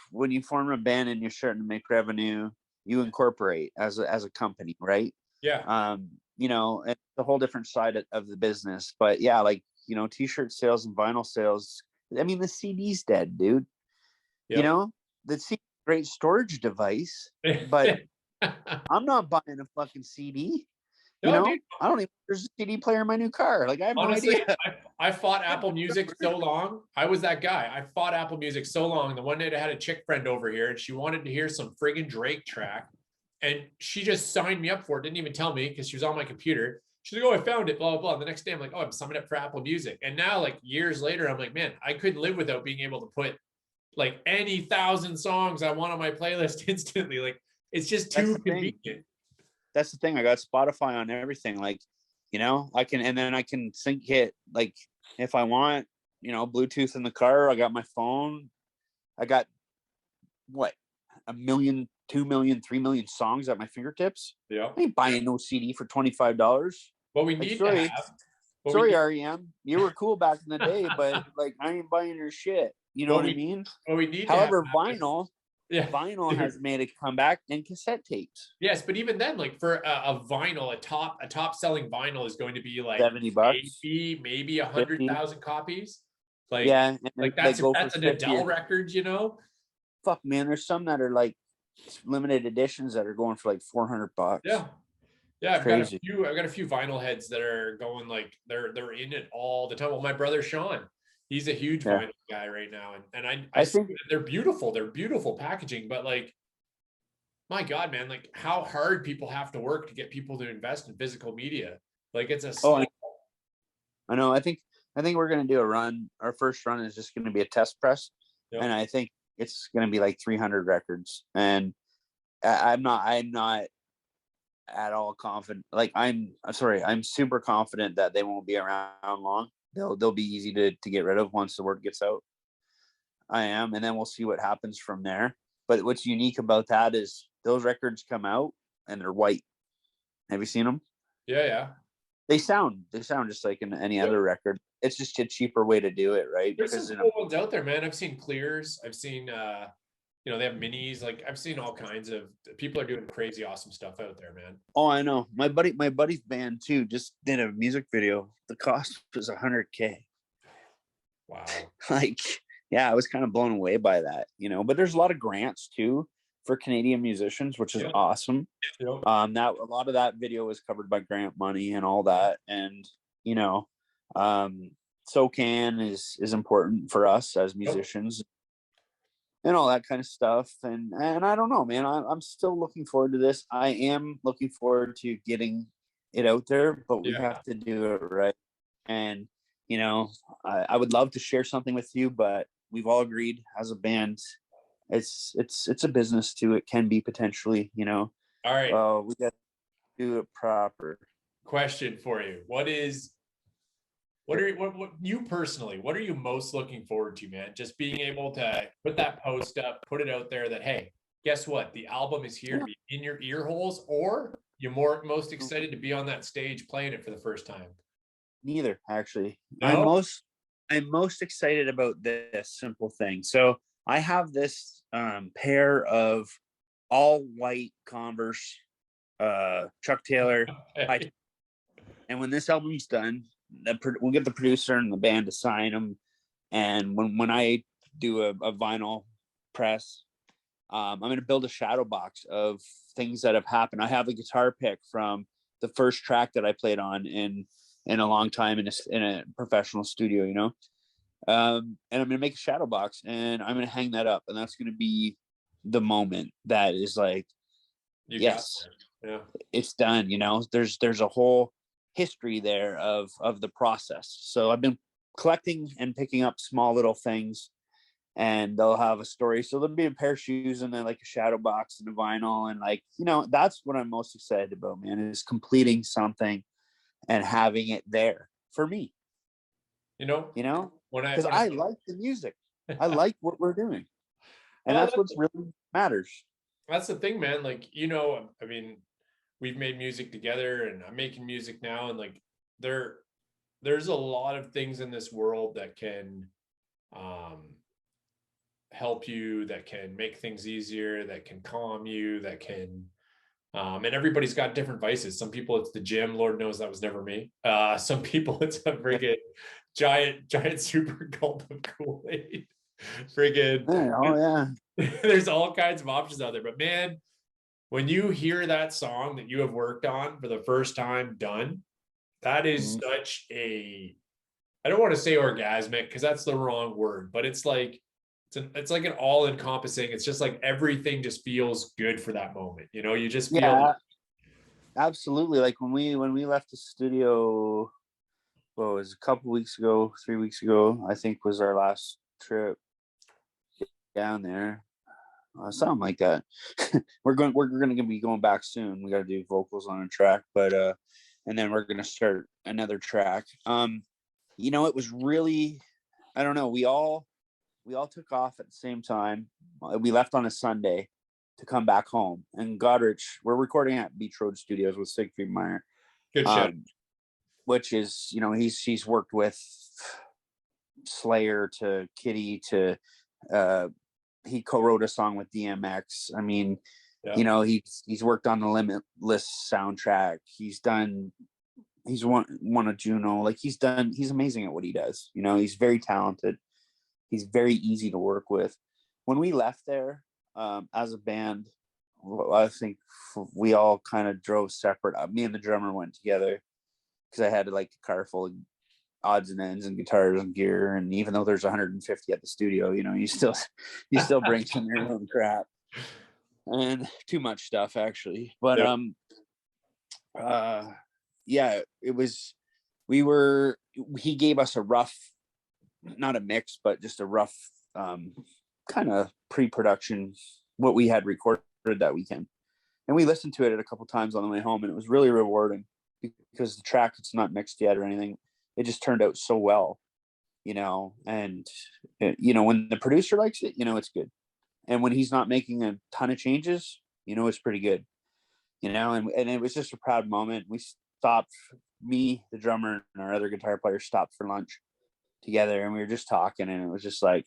when you form a band and you're starting to make revenue, you incorporate as a company, right? Yeah. You know, it's a whole different side of the business. But yeah, like, you know, t-shirt sales and vinyl sales. I mean, the CD's dead, dude. Yep. You know, the CD great storage device, but I'm not buying a fucking CD. You No, know, dude. I don't even there's a CD player in my new car. Like, I have Honestly, no idea. I fought Apple Music so long. I was that guy. I fought Apple Music so long. The one night I had a chick friend over here and she wanted to hear some friggin' Drake track. And she just signed me up for it. Didn't even tell me because she was on my computer. She's like, oh, I found it, blah, blah, blah. And the next day I'm like, oh, I'm signed up for Apple Music. And now, like years later, I'm like, man, I couldn't live without being able to put like any 1,000 songs I want on my playlist instantly. Like, it's just too convenient. That's the thing. I got Spotify on everything. Like, you know, I can, and then I can sync it. Like, if I want, you know, Bluetooth in the car, I got my phone. I got what, 1 million, 2 million, 3 million songs at my fingertips. Yeah. I ain't buying no CD for $25. What we need to have. Sorry, REM. You were cool back in the day, but like, I ain't buying your shit. You know what I mean? What we need. However, vinyl. Yeah. Vinyl has made a comeback, and cassette tapes. Yes, but even then, like for a vinyl, a top selling vinyl is going to be like $70, maybe 100,000 copies. Like, yeah, like that's an Adele record, you know. Fuck, man, there's some that are like limited editions that are going for like $400. Yeah, yeah. I've got a few vinyl heads that are going like they're in it all the time. Well, my brother Sean, he's a huge vinyl guy right now, and I think they're beautiful. They're beautiful packaging, but like, my God, man, like how hard people have to work to get people to invest in physical media. Like, it's a I know. I think we're gonna do a run. Our first run is just gonna be a test press, and I think it's gonna be like 300 records. And I'm not at all confident. Like, I'm super confident that they won't be around long. They'll be easy to get rid of once the word gets out. I am, and then we'll see what happens from there. But what's unique about that is those records come out and they're white. Have you seen them? Yeah, yeah. They sound just like in any other record. It's just a cheaper way to do it, right? There's some cool ones out there, man. I've seen clears. I've seen you know, they have minis. Like, I've seen all kinds of people are doing crazy awesome stuff out there, man. Oh, I know. My buddy's band too just did a music video. The cost was $100K. Wow. Like, yeah, I was kind of blown away by that, you know. But there's a lot of grants too for Canadian musicians, which is awesome. That a lot of that video was covered by grant money and all that, and you know, SOCAN is important for us as musicians and all that kind of stuff. And I don't know, man. I'm still looking forward to this. I am looking forward to getting it out there, but we have to do it right. And you know, I would love to share something with you, but we've all agreed as a band, it's a business too. It can be potentially, you know. All right. We got to do it proper. Question for you: what you personally, what are you most looking forward to, man? Just being able to put that post up, put it out there that, hey, guess what? The album is here to be in your ear holes, or you're most excited to be on that stage playing it for the first time? Neither, actually. No? I'm most excited about this simple thing. So I have this pair of all white Converse Chuck Taylor. And when this album's done, we'll get the producer and the band to sign them. And when I do a vinyl press, I'm going to build a shadow box of things that have happened. I have a guitar pick from the first track that I played on in a long time in a professional studio, you know. And I'm going to make a shadow box and I'm going to hang that up, and that's going to be the moment that is like, yes, it's done. You know, there's a whole history there of the process. So I've been collecting and picking up small little things, and they'll have a story. So there'll be a pair of shoes and then like a shadow box and a vinyl, and like, you know, that's what I'm most excited about, man, is completing something and having it there for me. You know, because I like the music. I like what we're doing, and that's what really matters. That's the thing, man. Like, you know, I mean, we've made music together, and I'm making music now, and like there's a lot of things in this world that can help you, that can make things easier, that can calm you, that can and everybody's got different vices. Some people it's the gym. Lord knows that was never me. Some people it's a friggin' giant super gulp of Kool-Aid. Friggin' Oh yeah. there's all kinds of options out there. But man, when you hear that song that you have worked on for the first time done, that is such a, I don't want to say orgasmic because that's the wrong word, but it's like it's like an all encompassing. It's just like everything just feels good for that moment. You know, you just feel absolutely. Like when we left the studio, well, it was a couple weeks ago, 3 weeks ago, I think was our last trip down there. Something like that. we're going to be going back soon. We got to do vocals on a track, but and then we're going to start another track. You know, it was really, I don't know, we all took off at the same time. We left on a Sunday to come back home, and Godrich, we're recording at Beach Road Studios with Siegfried Meyer. good shit. Which is, you know, he's worked with Slayer to Kitty to he co-wrote a song with DMX. I mean, you know, he's worked on the Limitless soundtrack. He's won a Juno. Like he's amazing at what he does. You know, he's very talented. He's very easy to work with. When we left there as a band, I think we all kind of drove separate. Me and the drummer went together because I had like a car full of odds and ends and guitars and gear. And even though there's 150 at the studio, you know, you still bring some of your own crap and too much stuff actually. But yeah, he gave us a rough, not a mix, but just a rough kind of pre-production, what we had recorded that weekend. And we listened to it a couple times on the way home, and it was really rewarding because the track, it's not mixed yet or anything. It just turned out so well, you know, and you know, when the producer likes it, you know, it's good. And when he's not making a ton of changes, you know, it's pretty good, you know, and it was just a proud moment. We stopped, me, the drummer, and our other guitar player stopped for lunch together, and we were just talking, and it was just like,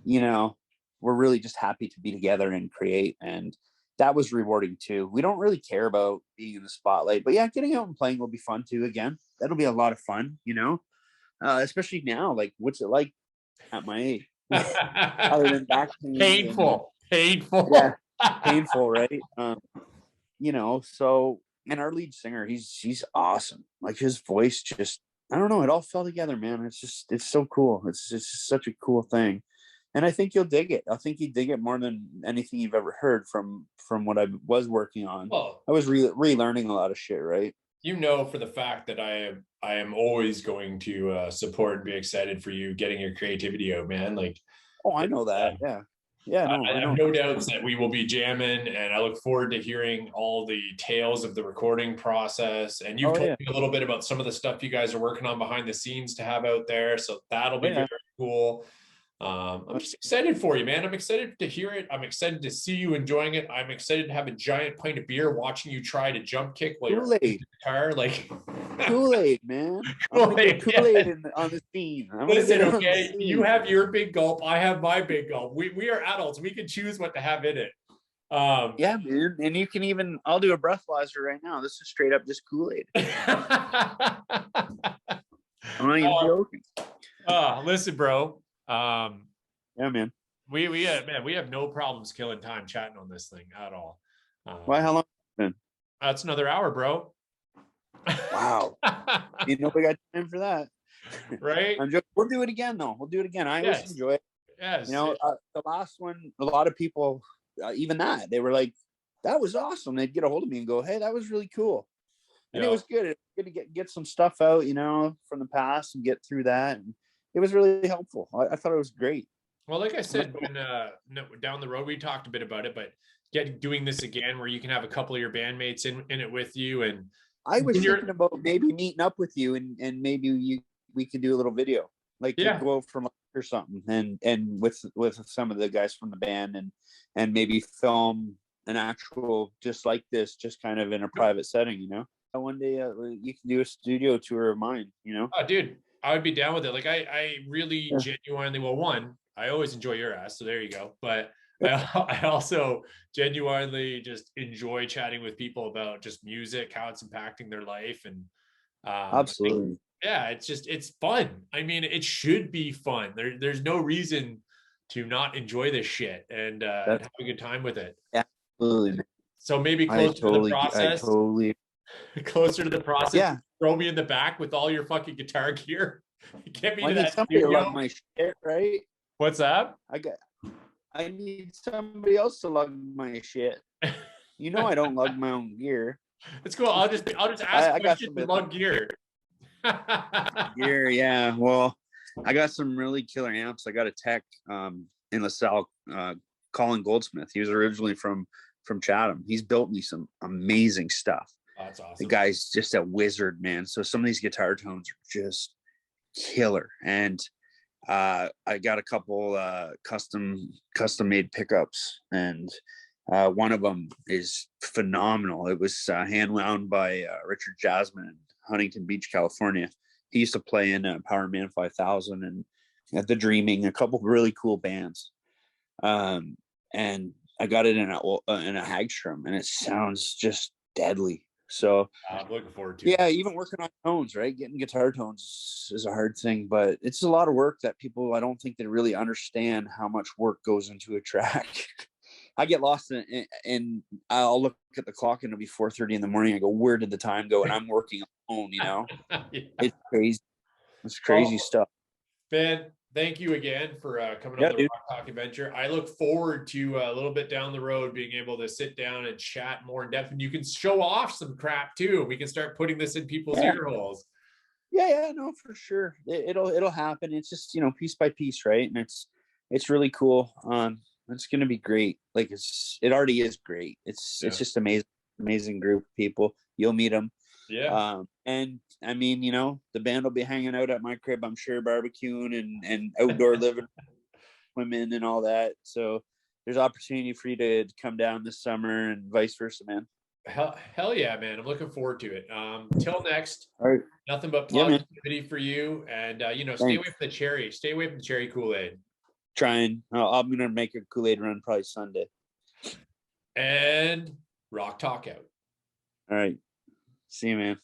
you know, we're really just happy to be together and create. And that was rewarding too. We don't really care about being in the spotlight, but yeah, getting out and playing will be fun too. Again, that'll be a lot of fun, you know, especially now. Like, what's it like at my age? Other than back painful, yeah, painful, right? You know, so, and our lead singer, he's awesome. Like his voice just, I don't know, it all fell together, man. It's so cool. It's just such a cool thing. And I think you'll dig it. I think you dig it more than anything you've ever heard from what I was working on. Well, I was relearning a lot of shit, right? You know, for the fact that I am always going to support and be excited for you getting your creativity out, man. Like, oh, I know that. Yeah. No, I have no doubts that we will be jamming, and I look forward to hearing all the tales of the recording process. And you've told me a little bit about some of the stuff you guys are working on behind the scenes to have out there, so that'll be very cool. I'm just excited for you, man. I'm excited to hear it. I'm excited to see you enjoying it. I'm excited to have a giant pint of beer watching you try to jump kick while you're in the guitar. Like Koolaid, man. Koolaid on the scene. Listen, okay, you have your big gulp. I have my big gulp. We are adults. We can choose what to have in it. Yeah, man. And you can even, I'll do a breathalyzer right now. This is straight up just Koolaid. I'm not even joking. Listen, bro. Yeah, man. We have no problems killing time chatting on this thing at all. Why? How long has it been? That's another hour, bro. Wow. You know, we got time for that, right? We'll do it again, though. We'll do it again. I always enjoy it. Yes. You know, the last one, a lot of people, even that, they were like, "That was awesome." They'd get a hold of me and go, "Hey, that was really cool," and it was good. It was good to get some stuff out, you know, from the past and get through that. And it was really helpful. I thought it was great. Well, like I said, when down the road, we talked a bit about it, but doing this again where you can have a couple of your bandmates in it with you. And I was thinking about maybe meeting up with you and maybe we could do a little video, like go out for lunch or something, and with some of the guys from the band and maybe film actual, just like this, just kind of in a private setting, you know. One day you can do a studio tour of mine, you know. Oh, dude, I would be down with it. Like I really genuinely, well, one, I always enjoy your ass, so there you go. But I also genuinely just enjoy chatting with people about just music, how it's impacting their life, and Absolutely. it's fun. I mean, it should be fun. There's no reason to not enjoy this shit and have a good time with it. Absolutely. So maybe closer to the process. Closer to the process. Yeah. Throw me in the back with all your fucking guitar gear. Get me to that somebody studio. to lug my shit, right? What's that? I need somebody else to lug my shit. You know, I don't lug my own gear. It's cool. I'll just ask questions to lug gear. Gear, yeah. Well, I got some really killer amps. I got a tech in LaSalle, Colin Goldsmith. He was originally from Chatham. He's built me some amazing stuff. Oh, that's awesome. The guy's just a wizard, man. So some of these guitar tones are just killer. And I got a couple custom made pickups, and one of them is phenomenal. It was hand wound by Richard Jasmine in Huntington Beach, California. He used to play in Power Man 5000 and at the Dreaming, a couple really cool bands. And I got it in a Hagstrom, and it sounds just deadly. So I'm looking forward to it. Even working on tones, right? Getting guitar tones is a hard thing, but it's a lot of work that people, I don't think they really understand how much work goes into a track. I get lost in it, and I'll look at the clock and it'll be 4:30 in the morning. I go, where did the time go? And I'm working alone, you know. Yeah. It's crazy. It's crazy stuff. Ben, thank you again for coming on the RokTok adventure. I look forward to a little bit down the road being able to sit down and chat more in depth, and you can show off some crap too. We can start putting this in people's ear holes. Yeah, no, for sure. It'll happen. It's just, you know, piece by piece, right? And it's really cool. It's gonna be great. Like it already is great. It's just amazing group of people. You'll meet them. Yeah. And I mean, you know, the band will be hanging out at my crib, I'm sure, barbecuing and outdoor living, women and all that. So there's opportunity for you to come down this summer and vice versa, man. Hell yeah, man. I'm looking forward to it. Till next. All right. Nothing but positivity for you. And you know, stay away from the cherry. Stay away from the cherry Kool-Aid. Trying. I'm gonna make a Kool-Aid run probably Sunday. And RokTok out. All right. See you, man.